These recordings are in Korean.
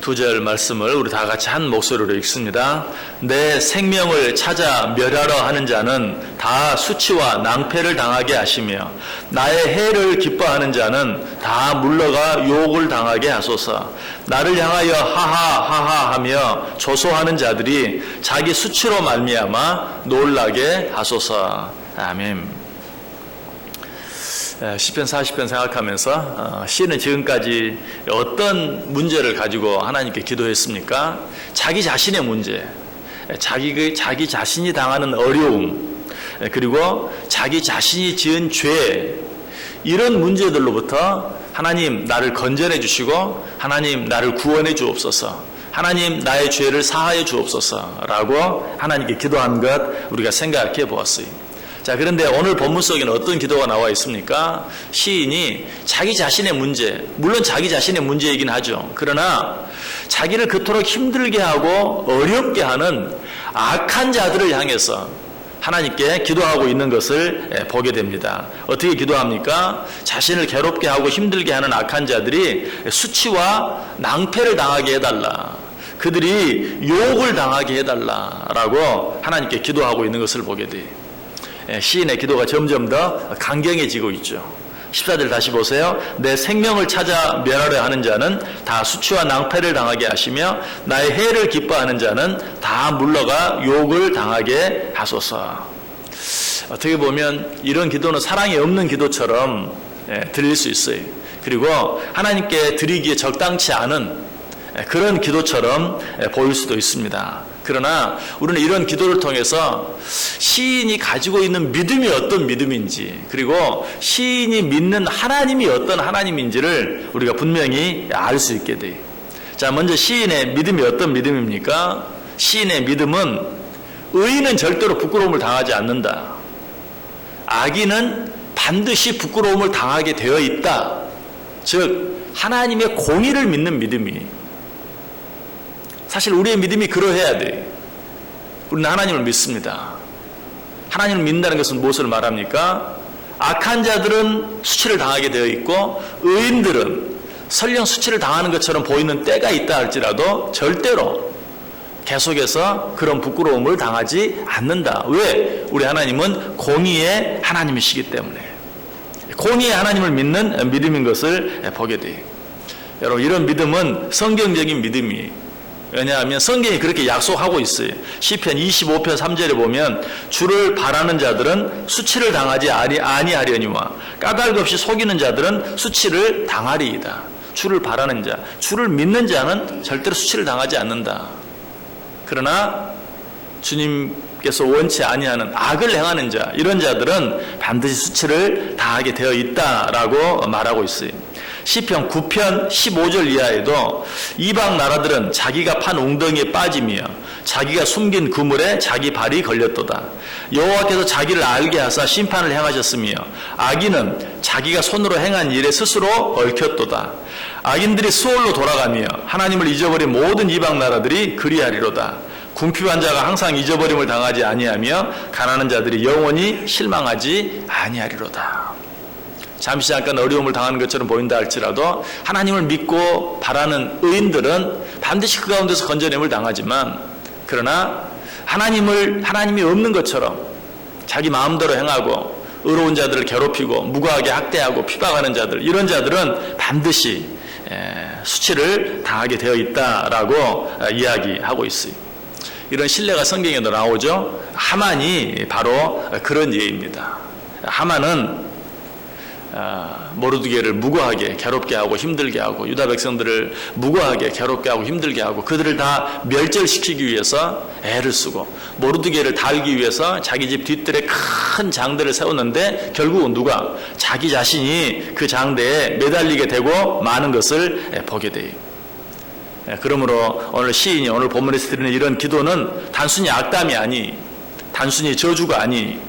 두 절 말씀을 우리 다 같이 한 목소리로 읽습니다. 내 생명을 찾아 멸하러 하는 자는 다 수치와 낭패를 당하게 하시며 나의 해를 기뻐하는 자는 다 물러가 욕을 당하게 하소서. 나를 향하여 하하 하며 조소하는 자들이 자기 수치로 말미암아 놀라게 하소서. 아멘. 시편 40편 생각하면서 시인은 지금까지 어떤 문제를 가지고 하나님께 기도했습니까? 자기 자신의 문제, 자기 자신이 당하는 어려움, 그리고 자기 자신이 지은 죄, 이런 문제들로부터 하나님 나를 건져내 주시고 하나님 나를 구원해 주옵소서, 하나님 나의 죄를 사하여 주옵소서 라고 하나님께 기도한 것 우리가 생각해 보았어요. 자, 그런데 오늘 본문 속에는 어떤 기도가 나와 있습니까? 시인이 자기 자신의 문제, 물론 자기 자신의 문제이긴 하죠. 그러나 자기를 그토록 힘들게 하고 어렵게 하는 악한 자들을 향해서 하나님께 기도하고 있는 것을 보게 됩니다. 어떻게 기도합니까? 자신을 괴롭게 하고 힘들게 하는 악한 자들이 수치와 낭패를 당하게 해달라, 그들이 욕을 당하게 해달라라고 하나님께 기도하고 있는 것을 보게 돼요. 시인의 기도가 점점 더 강경해지고 있죠. 14절 다시 보세요. 내 생명을 찾아 멸하려 하는 자는 다 수치와 낭패를 당하게 하시며 나의 해를 기뻐하는 자는 다 물러가 욕을 당하게 하소서. 어떻게 보면 이런 기도는 사랑이 없는 기도처럼 들릴 수 있어요. 그리고 하나님께 드리기에 적당치 않은 그런 기도처럼 보일 수도 있습니다. 그러나 우리는 이런 기도를 통해서 시인이 가지고 있는 믿음이 어떤 믿음인지, 그리고 시인이 믿는 하나님이 어떤 하나님인지를 우리가 분명히 알 수 있게 돼요. 자, 먼저 시인의 믿음이 어떤 믿음입니까? 시인의 믿음은 의인은 절대로 부끄러움을 당하지 않는다. 악인은 반드시 부끄러움을 당하게 되어 있다. 즉 하나님의 공의를 믿는 믿음이, 사실 우리의 믿음이 그러해야 돼. 우리는 하나님을 믿습니다. 하나님을 믿는다는 것은 무엇을 말합니까? 악한 자들은 수치를 당하게 되어 있고 의인들은 설령 수치를 당하는 것처럼 보이는 때가 있다 할지라도 절대로 계속해서 그런 부끄러움을 당하지 않는다. 왜? 우리 하나님은 공의의 하나님이시기 때문에. 공의의 하나님을 믿는 믿음인 것을 보게 돼요. 여러분, 이런 믿음은 성경적인 믿음이에요. 왜냐하면 성경이 그렇게 약속하고 있어요. 시편 25편 3절에 보면 주를 바라는 자들은 수치를 당하지 아니하려니와 까닭 없이 속이는 자들은 수치를 당하리이다. 주를 바라는 자, 주를 믿는 자는 절대로 수치를 당하지 않는다. 그러나 주님께서 원치 아니하는 악을 행하는 자, 이런 자들은 반드시 수치를 당하게 되어 있다라고 말하고 있어요. 시편 9편 15절 이하에도 이방 나라들은 자기가 판 웅덩이에 빠지며 자기가 숨긴 그물에 자기 발이 걸렸도다. 여호와께서 자기를 알게 하사 심판을 행하셨으며 악인은 자기가 손으로 행한 일에 스스로 얽혔도다. 악인들이 수월로 돌아가며 하나님을 잊어버린 모든 이방 나라들이 그리하리로다. 궁핍한 자가 항상 잊어버림을 당하지 아니하며 가난한 자들이 영원히 실망하지 아니하리로다. 잠시 잠깐 어려움을 당하는 것처럼 보인다 할지라도 하나님을 믿고 바라는 의인들은 반드시 그 가운데서 건져냄을 당하지만, 그러나 하나님이 없는 것처럼 자기 마음대로 행하고 의로운 자들을 괴롭히고 무고하게 학대하고 피박하는 자들, 이런 자들은 반드시 수치를 당하게 되어 있다라고 이야기하고 있어요. 이런 신뢰가 성경에도 나오죠. 하만이 바로 그런 예입니다. 하만은 모르드게를 무고하게 괴롭게 하고 힘들게 하고 유다 백성들을 무고하게 괴롭게 하고 힘들게 하고 그들을 다 멸절시키기 위해서 애를 쓰고 모르드게를 달기 위해서 자기 집 뒤뜰에 큰 장대를 세웠는데 결국은 누가? 자기 자신이 그 장대에 매달리게 되고 마는 것을 보게 돼요. 그러므로 오늘 시인이 오늘 본문에서 드리는 이런 기도는 단순히 악담이 아니, 단순히 저주가 아니,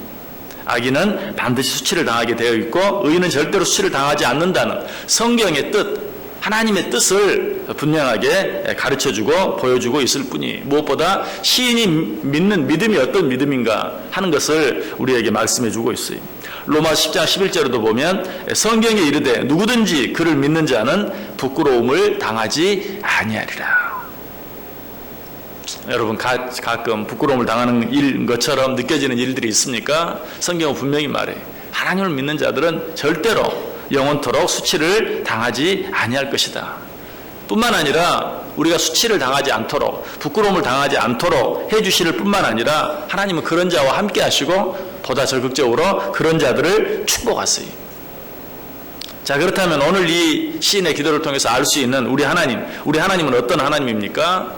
악인은 반드시 수치를 당하게 되어 있고 의인은 절대로 수치를 당하지 않는다는 성경의 뜻, 하나님의 뜻을 분명하게 가르쳐주고 보여주고 있을 뿐이, 무엇보다 시인이 믿는 믿음이 어떤 믿음인가 하는 것을 우리에게 말씀해주고 있어요. 로마 10장 11절에도 보면 성경에 이르되 누구든지 그를 믿는 자는 부끄러움을 당하지 아니하리라. 여러분 가끔 부끄러움을 당하는 일인 것처럼 느껴지는 일들이 있습니까? 성경은 분명히 말해요. 하나님을 믿는 자들은 절대로 영원토록 수치를 당하지 아니할 것이다. 뿐만 아니라 우리가 수치를 당하지 않도록 부끄러움을 당하지 않도록 해주실 뿐만 아니라 하나님은 그런 자와 함께 하시고 보다 적극적으로 그런 자들을 축복하세요. 자, 그렇다면 오늘 이 시인의 기도를 통해서 알 수 있는 우리 하나님은 어떤 하나님입니까?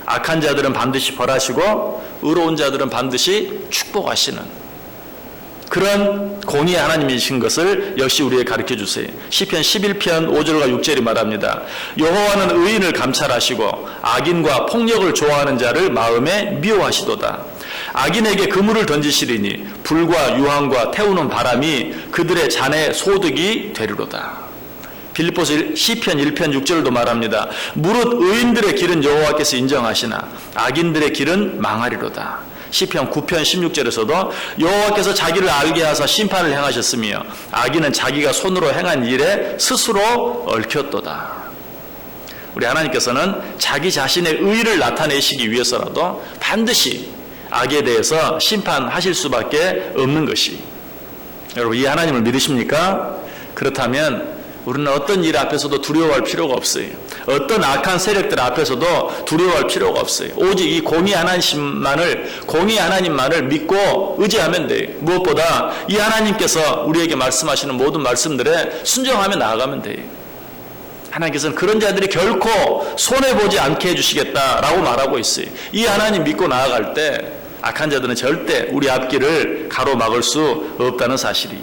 악한 자들은 반드시 벌하시고 의로운 자들은 반드시 축복하시는 그런 공의의 하나님이신 것을 역시 우리에게 가르쳐 주세요. 시편 11편 5절과 6절이 말합니다. 여호와는 의인을 감찰하시고 악인과 폭력을 좋아하는 자를 마음에 미워하시도다. 악인에게 그물을 던지시리니 불과 유황과 태우는 바람이 그들의 잔의 소득이 되리로다. 빌립보서 시편 1편 6절도 말합니다. 무릇 의인들의 길은 여호와께서 인정하시나 악인들의 길은 망하리로다. 시편 9편 16절에서도 여호와께서 자기를 알게 하사 심판을 행하셨으며 악인은 자기가 손으로 행한 일에 스스로 얽혔도다. 우리 하나님께서는 자기 자신의 의를 나타내시기 위해서라도 반드시 악에 대해서 심판하실 수밖에 없는 것이. 여러분, 이 하나님을 믿으십니까? 그렇다면 우리는 어떤 일 앞에서도 두려워할 필요가 없어요. 어떤 악한 세력들 앞에서도 두려워할 필요가 없어요. 오직 이 공의 하나님만을 믿고 의지하면 돼요. 무엇보다 이 하나님께서 우리에게 말씀하시는 모든 말씀들에 순종하며 나아가면 돼요. 하나님께서는 그런 자들이 결코 손해보지 않게 해주시겠다라고 말하고 있어요. 이 하나님 믿고 나아갈 때 악한 자들은 절대 우리 앞길을 가로막을 수 없다는 사실이.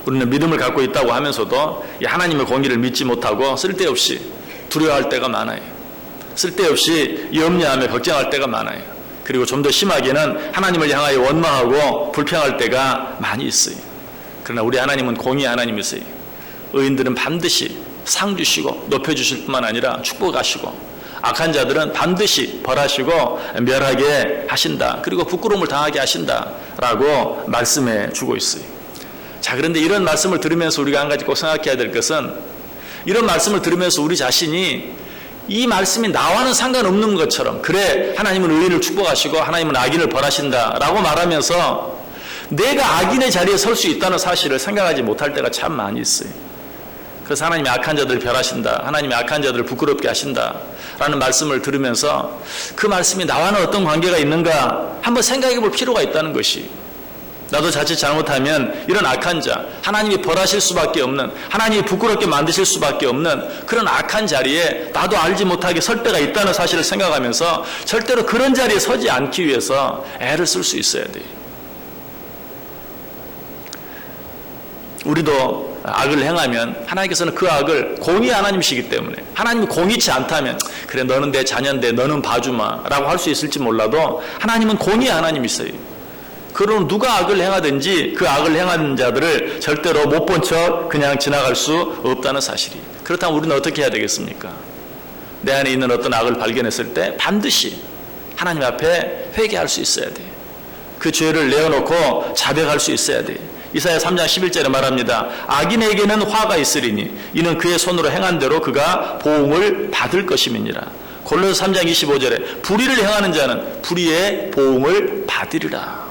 우리는 믿음을 갖고 있다고 하면서도 이 하나님의 공의를 믿지 못하고 쓸데없이 두려워할 때가 많아요. 쓸데없이 염려하며 걱정할 때가 많아요. 그리고 좀 더 심하게는 하나님을 향하여 원망하고 불평할 때가 많이 있어요. 그러나 우리 하나님은 공의의 하나님이세요. 의인들은 반드시 상 주시고 높여주실 뿐만 아니라 축복하시고 악한 자들은 반드시 벌하시고 멸하게 하신다. 그리고 부끄러움을 당하게 하신다라고 말씀해 주고 있어요. 자, 그런데 이런 말씀을 들으면서 우리가 한 가지 꼭 생각해야 될 것은 이런 말씀을 들으면서 우리 자신이 이 말씀이 나와는 상관없는 것처럼 그래 하나님은 의인을 축복하시고 하나님은 악인을 벌하신다라고 말하면서 내가 악인의 자리에 설 수 있다는 사실을 생각하지 못할 때가 참 많이 있어요. 그래서 하나님이 악한 자들을 멸하신다, 하나님이 악한 자들을 부끄럽게 하신다라는 말씀을 들으면서 그 말씀이 나와는 어떤 관계가 있는가 한번 생각해 볼 필요가 있다는 것이. 나도 자칫 잘못하면 이런 악한 자, 하나님이 벌하실 수밖에 없는, 하나님이 부끄럽게 만드실 수밖에 없는 그런 악한 자리에 나도 알지 못하게 설 때가 있다는 사실을 생각하면서 절대로 그런 자리에 서지 않기 위해서 애를 쓸 수 있어야 돼요. 우리도 악을 행하면 하나님께서는 그 악을 공의 하나님이시기 때문에 하나님이 공의치 않다면 그래 너는 내 자녀인데 너는 봐주마 라고 할 수 있을지 몰라도 하나님은 공의 하나님이세요. 그러면 누가 악을 행하든지 그 악을 행하는 자들을 절대로 못 본 척 그냥 지나갈 수 없다는 사실이. 그렇다면 우리는 어떻게 해야 되겠습니까? 내 안에 있는 어떤 악을 발견했을 때 반드시 하나님 앞에 회개할 수 있어야 돼. 그 죄를 내어놓고 자백할 수 있어야 돼. 이사야 3장 11절에 말합니다. 악인에게는 화가 있으리니 이는 그의 손으로 행한 대로 그가 보응을 받을 것임이니라. 골로새 3장 25절에 불의를 행하는 자는 불의의 보응을 받으리라.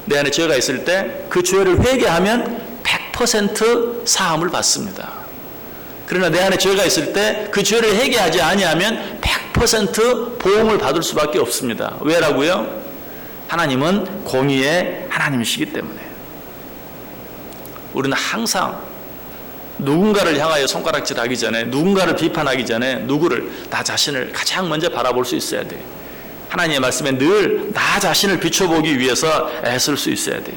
내 안에 죄가 있을 때 그 죄를 회개하면 100% 사함을 받습니다. 그러나 내 안에 죄가 있을 때 그 죄를 회개하지 아니하면 100% 보응을 받을 수밖에 없습니다. 왜라고요? 하나님은 공의의 하나님이시기 때문에. 우리는 항상 누군가를 향하여 손가락질하기 전에, 누군가를 비판하기 전에 나 자신을 가장 먼저 바라볼 수 있어야 돼. 하나님의 말씀에 늘 나 자신을 비춰보기 위해서 애쓸 수 있어야 돼.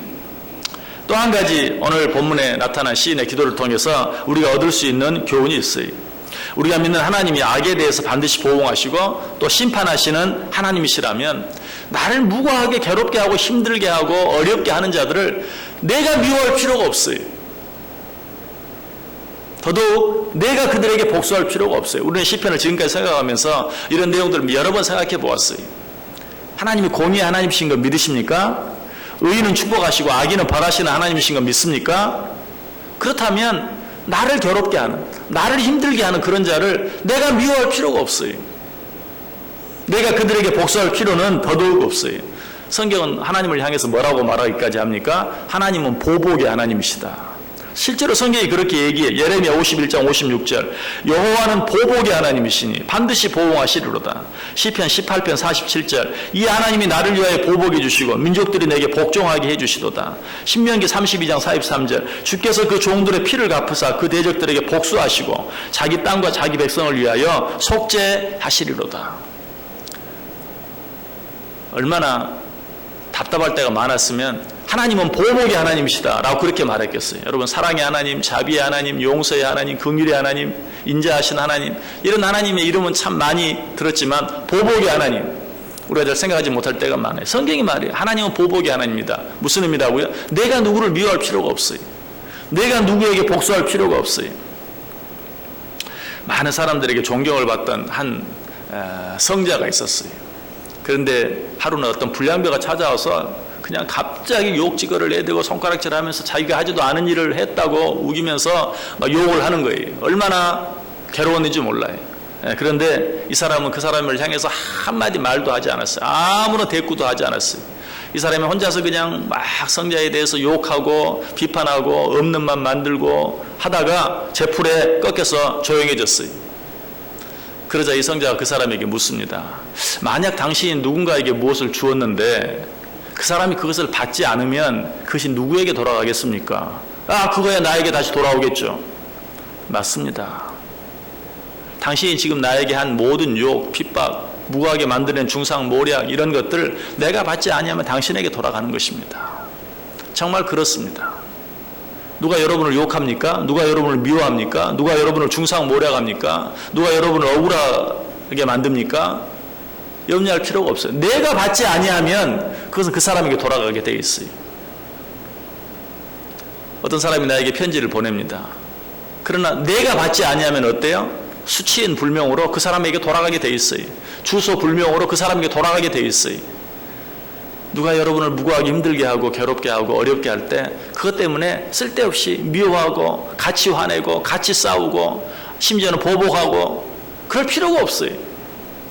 또 한 가지 오늘 본문에 나타난 시인의 기도를 통해서 우리가 얻을 수 있는 교훈이 있어요. 우리가 믿는 하나님이 악에 대해서 반드시 보응하시고 또 심판하시는 하나님이시라면 나를 무고하게 괴롭게 하고 힘들게 하고 어렵게 하는 자들을 내가 미워할 필요가 없어요. 더더욱 내가 그들에게 복수할 필요가 없어요. 우리는 시편을 지금까지 생각하면서 이런 내용들을 여러 번 생각해 보았어요. 하나님이 공의의 하나님이신 걸 믿으십니까? 의인은 축복하시고 악인은 벌하시는 하나님이신 거 믿습니까? 그렇다면 나를 괴롭게 하는, 나를 힘들게 하는 그런 자를 내가 미워할 필요가 없어요. 내가 그들에게 복수할 필요는 더더욱 없어요. 성경은 하나님을 향해서 뭐라고 말하기까지 합니까? 하나님은 보복의 하나님이시다. 실제로 성경이 그렇게 얘기해. 예레미야 51장 56절. 여호와는 보복의 하나님이시니 반드시 보응하시리로다. 시편 18편 47절. 이 하나님이 나를 위하여 보복해 주시고 민족들이 내게 복종하게 해 주시도다. 신명기 32장 43절. 주께서 그 종들의 피를 갚으사 그 대적들에게 복수하시고 자기 땅과 자기 백성을 위하여 속죄하시리로다. 얼마나 답답할 때가 많았으면 하나님은 보복의 하나님이시다 라고 그렇게 말했겠어요. 여러분, 사랑의 하나님, 자비의 하나님, 용서의 하나님, 긍휼의 하나님, 인자하신 하나님, 이런 하나님의 이름은 참 많이 들었지만 보복의 하나님, 우리가 잘 생각하지 못할 때가 많아요. 성경이 말해요. 하나님은 보복의 하나님입니다. 무슨 의미라고요? 내가 누구를 미워할 필요가 없어요. 내가 누구에게 복수할 필요가 없어요. 많은 사람들에게 존경을 받던 한 성자가 있었어요. 그런데 하루는 어떤 불량배가 찾아와서 그냥 갑자기 욕지거를 내대고 손가락질하면서 자기가 하지도 않은 일을 했다고 우기면서 막 욕을 하는 거예요. 얼마나 괴로웠는지 몰라요. 그런데 이 사람은 그 사람을 향해서 한마디 말도 하지 않았어요. 아무런 대꾸도 하지 않았어요. 이 사람이 혼자서 그냥 막 성자에 대해서 욕하고 비판하고 없는 말 만들고 하다가 제풀에 꺾여서 조용해졌어요. 그러자 이 성자가 그 사람에게 묻습니다. 만약 당신이 누군가에게 무엇을 주었는데 그 사람이 그것을 받지 않으면 그것이 누구에게 돌아가겠습니까? 그거야 나에게 다시 돌아오겠죠. 맞습니다. 당신이 지금 나에게 한 모든 욕, 핍박, 무고하게 만드는 중상, 모략 이런 것들 내가 받지 아니하면 당신에게 돌아가는 것입니다. 정말 그렇습니다. 누가 여러분을 욕합니까? 누가 여러분을 미워합니까? 누가 여러분을 중상, 모략합니까? 누가 여러분을 억울하게 만듭니까? 염려할 필요가 없어요. 내가 받지 아니하면 그것은 그 사람에게 돌아가게 돼 있어요. 어떤 사람이 나에게 편지를 보냅니다. 그러나 내가 받지 아니하면 어때요? 수치인 불명으로 그 사람에게 돌아가게 돼 있어요. 주소 불명으로 그 사람에게 돌아가게 돼 있어요. 누가 여러분을 무고하게 힘들게 하고 괴롭게 하고 어렵게 할 때 그것 때문에 쓸데없이 미워하고 같이 화내고 같이 싸우고 심지어는 보복하고 그럴 필요가 없어요.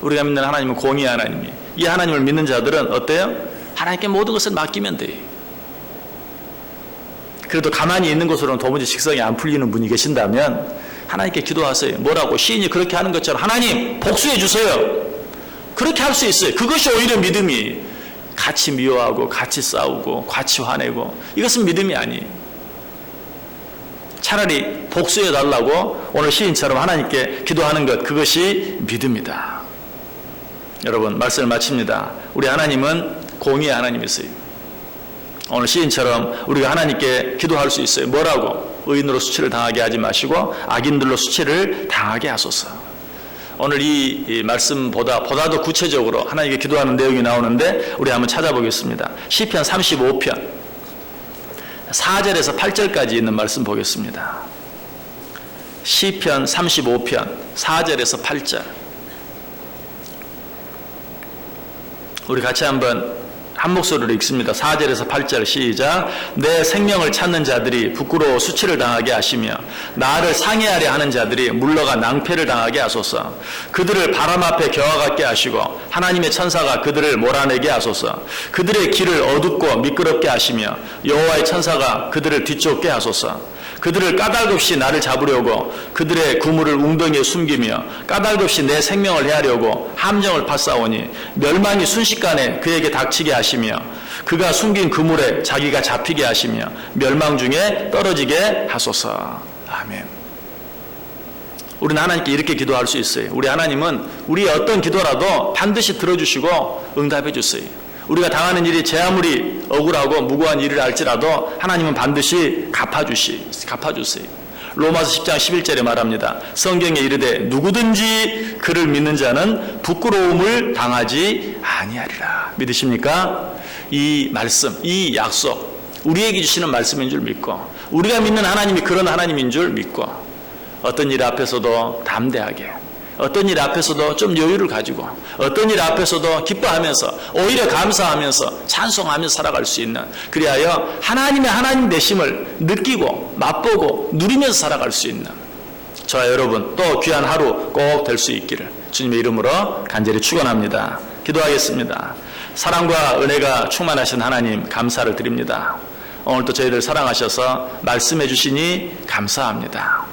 우리가 믿는 하나님은 공의의 하나님이에요. 이 하나님을 믿는 자들은 어때요? 하나님께 모든 것을 맡기면 돼요. 그래도 가만히 있는 것으로는 도무지 직성이 안 풀리는 분이 계신다면 하나님께 기도하세요. 뭐라고? 시인이 그렇게 하는 것처럼 하나님 복수해 주세요. 그렇게 할 수 있어요. 그것이 오히려 믿음이에요. 같이 미워하고 같이 싸우고 같이 화내고 이것은 믿음이 아니에요. 차라리 복수해 달라고 오늘 시인처럼 하나님께 기도하는 것, 그것이 믿음이다. 여러분, 말씀을 마칩니다. 우리 하나님은 공의의 하나님이세요. 오늘 시인처럼 우리가 하나님께 기도할 수 있어요. 뭐라고? 의인으로 수치를 당하게 하지 마시고 악인들로 수치를 당하게 하소서. 오늘 이 말씀보다도 구체적으로 하나님께 기도하는 내용이 나오는데 우리 한번 찾아보겠습니다. 시편 35편 4절에서 8절까지 있는 말씀 보겠습니다. 시편 35편 4절에서 8절. 우리 같이 한 목소리로 읽습니다. 4절에서 8절 시작. 내 생명을 찾는 자들이 부끄러워 수치를 당하게 하시며 나를 상해하려 하는 자들이 물러가 낭패를 당하게 하소서. 그들을 바람 앞에 겨와같게 하시고 하나님의 천사가 그들을 몰아내게 하소서. 그들의 길을 어둡고 미끄럽게 하시며 여호와의 천사가 그들을 뒤쫓게 하소서. 그들을 까닭없이 나를 잡으려고 그들의 구물을 웅덩이에 숨기며 까닭없이 내 생명을 해하려고 함정을 파싸오니 멸망이 순식간에 그에게 닥치게 하시며 그가 숨긴 그물에 자기가 잡히게 하시며 멸망 중에 떨어지게 하소서. 아멘. 우리는 하나님께 이렇게 기도할 수 있어요. 우리 하나님은 우리의 어떤 기도라도 반드시 들어주시고 응답해 주세요. 우리가 당하는 일이 제 아무리 억울하고 무고한 일이라 할지라도 하나님은 반드시 갚아주세요. 로마서 10장 11절에 말합니다. 성경에 이르되 누구든지 그를 믿는 자는 부끄러움을 당하지 아니하리라. 믿으십니까? 이 말씀, 이 약속, 우리에게 주시는 말씀인 줄 믿고 우리가 믿는 하나님이 그런 하나님인 줄 믿고 어떤 일 앞에서도 담대하게 어떤 일 앞에서도 좀 여유를 가지고 어떤 일 앞에서도 기뻐하면서 오히려 감사하면서 찬송하면서 살아갈 수 있는, 그리하여 하나님 되심을 느끼고 맛보고 누리면서 살아갈 수 있는 저와 여러분 또 귀한 하루 꼭 될 수 있기를 주님의 이름으로 간절히 축원합니다. 기도하겠습니다. 사랑과 은혜가 충만하신 하나님 감사를 드립니다. 오늘도 저희들 사랑하셔서 말씀해 주시니 감사합니다.